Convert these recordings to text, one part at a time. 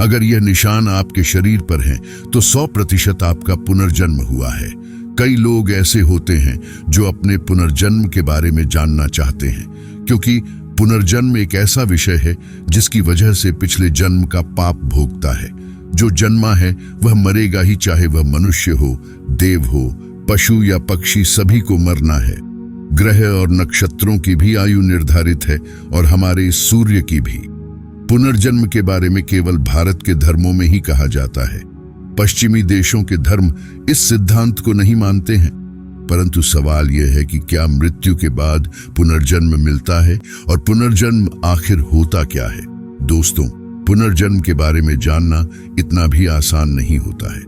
अगर यह निशान आपके शरीर पर हैं, तो 100% आपका पुनर्जन्म हुआ है। कई लोग ऐसे होते हैं जो अपने पुनर्जन्म के बारे में जानना चाहते हैं, क्योंकि पुनर्जन्म एक ऐसा विषय है जिसकी वजह से पिछले जन्म का पाप भोगता है। जो जन्मा है वह मरेगा ही, चाहे वह मनुष्य हो, देव हो, पशु या पक्षी, सभी को मरना है। ग्रह और नक्षत्रों की भी आयु निर्धारित है और हमारे सूर्य की भी। पुनर्जन्म के बारे में केवल भारत के धर्मों में ही कहा जाता है। पश्चिमी देशों के धर्म इस सिद्धांत को नहीं मानते हैं, परंतु सवाल यह है कि क्या मृत्यु के बाद पुनर्जन्म मिलता है और पुनर्जन्म आखिर होता क्या है। दोस्तों, पुनर्जन्म के बारे में जानना इतना भी आसान नहीं होता है,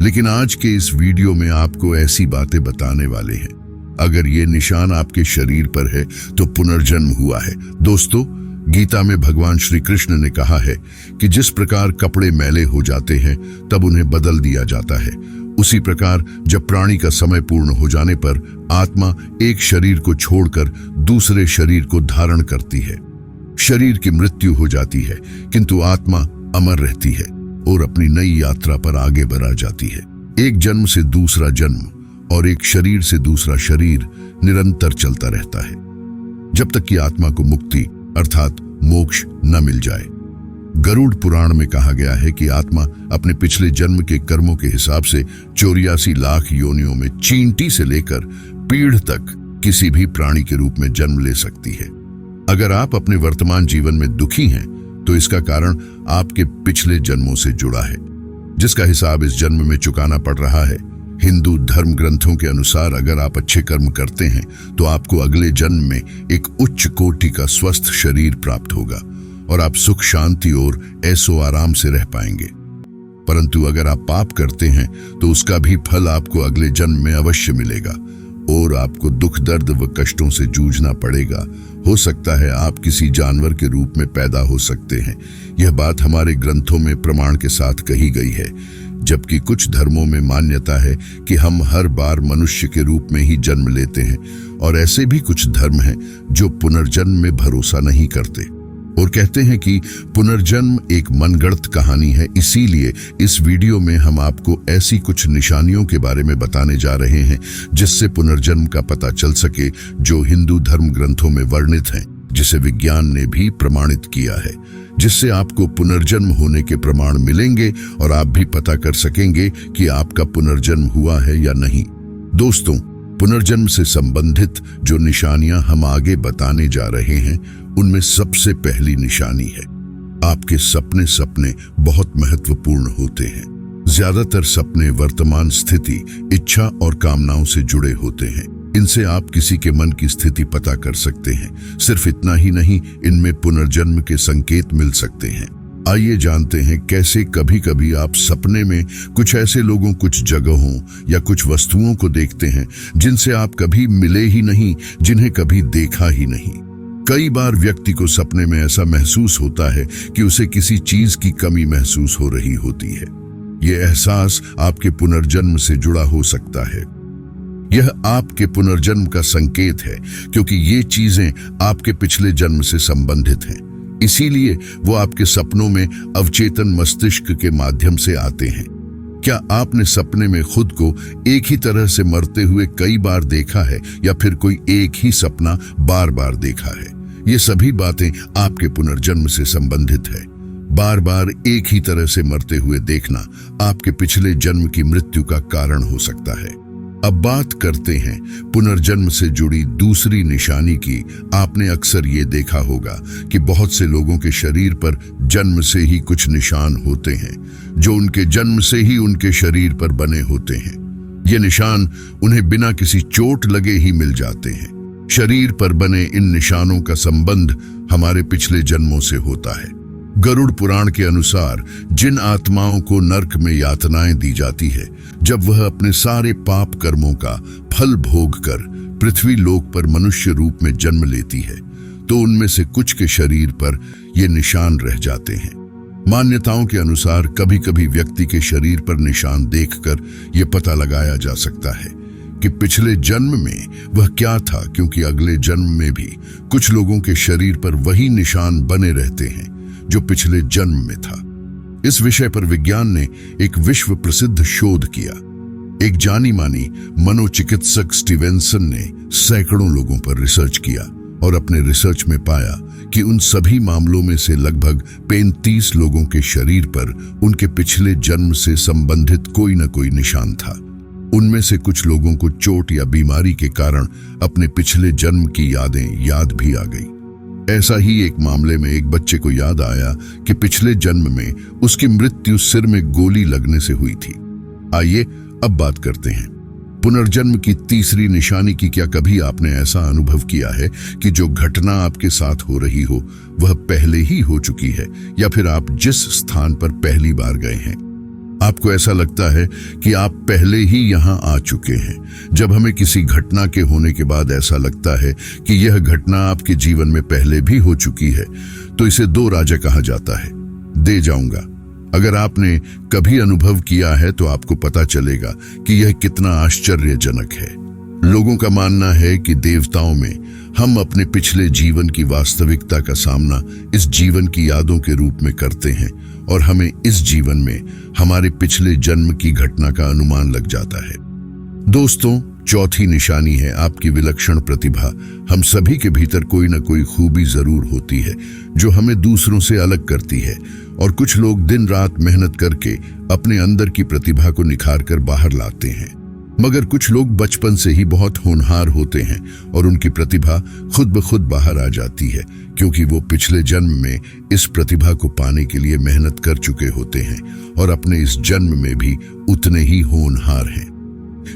लेकिन आज के इस वीडियो में आपको ऐसी बातें बताने वाले हैं। अगर ये निशान आपके शरीर पर है तो पुनर्जन्म हुआ है। दोस्तों, गीता में भगवान श्री कृष्ण ने कहा है कि जिस प्रकार कपड़े मैले हो जाते हैं तब उन्हें बदल दिया जाता है, उसी प्रकार जब प्राणी का समय पूर्ण हो जाने पर आत्मा एक शरीर को छोड़कर दूसरे शरीर को धारण करती है। शरीर की मृत्यु हो जाती है, किंतु आत्मा अमर रहती है और अपनी नई यात्रा पर आगे बढ़ जाती है। एक जन्म से दूसरा जन्म और एक शरीर से दूसरा शरीर निरंतर चलता रहता है, जब तक कि आत्मा को मुक्ति अर्थात मोक्ष न मिल जाए। गरुड़ पुराण में कहा गया है कि आत्मा अपने पिछले जन्म के कर्मों के हिसाब से 84 लाख योनियों में चींटी से लेकर पीढ़ तक किसी भी प्राणी के रूप में जन्म ले सकती है। अगर आप अपने वर्तमान जीवन में दुखी हैं, तो इसका कारण आपके पिछले जन्मों से जुड़ा है, जिसका हिसाब इस जन्म में चुकाना पड़ रहा है। हिंदू धर्म ग्रंथों के अनुसार अगर आप अच्छे कर्म करते हैं तो आपको अगले जन्म में एक उच्च कोटि का स्वस्थ शरीर प्राप्त होगा और आप सुख शांति और ऐसो आराम से रह पाएंगे। परंतु अगर आप पाप करते हैं तो उसका भी फल आपको अगले जन्म में अवश्य मिलेगा और आपको दुख दर्द व कष्टों से जूझना पड़ेगा। हो सकता है आप किसी जानवर के रूप में पैदा हो सकते हैं। यह बात हमारे ग्रंथों में प्रमाण के साथ कही गई है, जबकि कुछ धर्मों में मान्यता है कि हम हर बार मनुष्य के रूप में ही जन्म लेते हैं, और ऐसे भी कुछ धर्म हैं जो पुनर्जन्म में भरोसा नहीं करते और कहते हैं कि पुनर्जन्म एक मनगढ़ंत कहानी है। इसीलिए इस वीडियो में हम आपको ऐसी कुछ निशानियों के बारे में बताने जा रहे हैं जिससे पुनर्जन्म का पता चल सके, जो हिंदू धर्म ग्रंथों में वर्णित हैं, जिसे विज्ञान ने भी प्रमाणित किया है, जिससे आपको पुनर्जन्म होने के प्रमाण मिलेंगे और आप भी पता कर सकेंगे कि आपका पुनर्जन्म हुआ है या नहीं। दोस्तों, पुनर्जन्म से संबंधित जो निशानियां हम आगे बताने जा रहे हैं, उनमें सबसे पहली निशानी है आपके सपने बहुत महत्वपूर्ण होते हैं। ज्यादातर सपने वर्तमान स्थिति, इच्छा और कामनाओं से जुड़े होते हैं। इनसे आप किसी के मन की स्थिति पता कर सकते हैं। सिर्फ इतना ही नहीं, इनमें पुनर्जन्म के संकेत मिल सकते हैं। आइए जानते हैं कैसे कभी कभी आप सपने में कुछ ऐसे लोगों, कुछ जगहों या कुछ वस्तुओं को देखते हैं जिनसे आप कभी मिले ही नहीं, जिन्हें कभी देखा ही नहीं। कई बार व्यक्ति को सपने में ऐसा महसूस होता है कि उसे किसी चीज की कमी महसूस हो रही होती है। यह एहसास आपके पुनर्जन्म से जुड़ा हो सकता है। यह आपके पुनर्जन्म का संकेत है, क्योंकि ये चीजें आपके पिछले जन्म से संबंधित हैं। इसीलिए वो आपके सपनों में अवचेतन मस्तिष्क के माध्यम से आते हैं। क्या आपने सपने में खुद को एक ही तरह से मरते हुए कई बार देखा है, या फिर कोई एक ही सपना बार बार देखा है? ये सभी बातें आपके पुनर्जन्म से संबंधित है। बार बार एक ही तरह से मरते हुए देखना आपके पिछले जन्म की मृत्यु का कारण हो सकता है। अब बात करते हैं पुनर्जन्म से जुड़ी दूसरी निशानी की। आपने अक्सर ये देखा होगा कि बहुत से लोगों के शरीर पर जन्म से ही कुछ निशान होते हैं, जो उनके जन्म से ही उनके शरीर पर बने होते हैं। ये निशान उन्हें बिना किसी चोट लगे ही मिल जाते हैं। शरीर पर बने इन निशानों का संबंध हमारे पिछले जन्मों से होता है। गरुड़ पुराण के अनुसार जिन आत्माओं को नरक में यातनाएं दी जाती है, जब वह अपने सारे पाप कर्मों का फल भोग कर पृथ्वी लोक पर मनुष्य रूप में जन्म लेती है, तो उनमें से कुछ के शरीर पर ये निशान रह जाते हैं। मान्यताओं के अनुसार कभी कभी व्यक्ति के शरीर पर निशान देखकर यह पता लगाया जा सकता है कि पिछले जन्म में वह क्या था, क्योंकि अगले जन्म में भी कुछ लोगों के शरीर पर वही निशान बने रहते हैं जो पिछले जन्म में था। इस विषय पर विज्ञान ने एक विश्व प्रसिद्ध शोध किया। एक जानी मानी मनोचिकित्सक स्टीवेंसन ने सैकड़ों लोगों पर रिसर्च किया और अपने रिसर्च में पाया कि उन सभी मामलों में से लगभग 35 लोगों के शरीर पर उनके पिछले जन्म से संबंधित कोई न कोई निशान था। उनमें से कुछ लोगों को चोट या बीमारी के कारण अपने पिछले जन्म की यादें याद भी आ गई। ऐसा ही एक मामले में एक बच्चे को याद आया कि पिछले जन्म में उसकी मृत्यु सिर में गोली लगने से हुई थी। आइए अब बात करते हैं पुनर्जन्म की तीसरी निशानी की। क्या कभी आपने ऐसा अनुभव किया है कि जो घटना आपके साथ हो रही हो वह पहले ही हो चुकी है, या फिर आप जिस स्थान पर पहली बार गए हैं आपको ऐसा लगता है कि आप पहले ही यहाँ आ चुके हैं। जब हमें किसी घटना के होने के बाद ऐसा लगता है कि यह घटना आपके जीवन में पहले भी हो चुकी है तो इसे दो राजा कहा जाता है। दे जाऊंगा। अगर आपने कभी अनुभव किया है तो आपको पता चलेगा कि यह कितना आश्चर्यजनक है। लोगों का मानना है कि देवताओं में हम अपने पिछले जीवन की वास्तविकता का सामना इस जीवन की यादों के रूप में करते हैं और हमें इस जीवन में हमारे पिछले जन्म की घटना का अनुमान लग जाता है। दोस्तों, चौथी निशानी है आपकी विलक्षण प्रतिभा। हम सभी के भीतर कोई न कोई खूबी जरूर होती है जो हमें दूसरों से अलग करती है, और कुछ लोग दिन रात मेहनत करके अपने अंदर की प्रतिभा को निखार कर बाहर लाते हैं। मगर कुछ लोग बचपन से ही बहुत होनहार होते हैं और उनकी प्रतिभा खुद ब खुद बाहर आ जाती है, क्योंकि वो पिछले जन्म में इस प्रतिभा को पाने के लिए मेहनत कर चुके होते हैं और अपने इस जन्म में भी उतने ही होनहार हैं।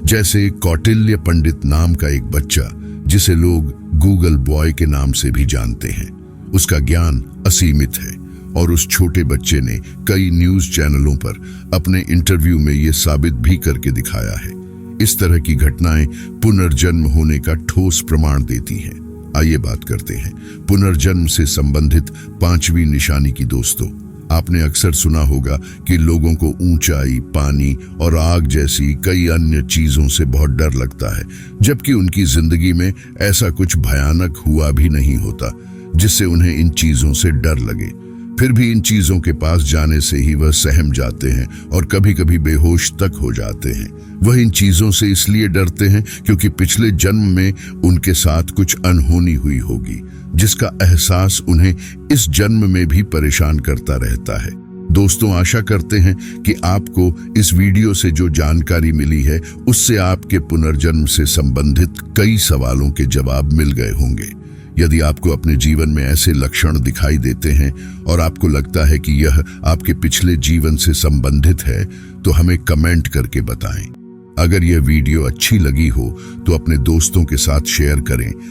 जैसे कौटिल्य पंडित नाम का एक बच्चा, जिसे लोग गूगल बॉय के नाम से भी जानते हैं। उसका ज्ञान असीमित है और उस छोटे बच्चे ने कई न्यूज चैनलों पर अपने इंटरव्यू में ये साबित भी करके दिखाया है। इस तरह की घटनाएं पुनर्जन्म होने का ठोस प्रमाण देती हैं। आइए बात करते हैं पुनर्जन्म से संबंधित पांचवी निशानी की। दोस्तों, आपने अक्सर सुना होगा कि लोगों को ऊंचाई, पानी और आग जैसी कई अन्य चीजों से बहुत डर लगता है, जबकि उनकी जिंदगी में ऐसा कुछ भयानक हुआ भी नहीं होता जिससे उन्हें इन चीजों से डर लगे। फिर भी इन चीजों के पास जाने से ही वह सहम जाते हैं और कभी कभी बेहोश तक हो जाते हैं। वह इन चीजों से इसलिए डरते हैं क्योंकि पिछले जन्म में उनके साथ कुछ अनहोनी हुई होगी, जिसका एहसास उन्हें इस जन्म में भी परेशान करता रहता है। दोस्तों, आशा करते हैं कि आपको इस वीडियो से जो जानकारी मिली है उससे आपके पुनर्जन्म से संबंधित कई सवालों के जवाब मिल गए होंगे। यदि आपको अपने जीवन में ऐसे लक्षण दिखाई देते हैं और आपको लगता है कि यह आपके पिछले जीवन से संबंधित है तो हमें कमेंट करके बताएं। अगर यह वीडियो अच्छी लगी हो तो अपने दोस्तों के साथ शेयर करें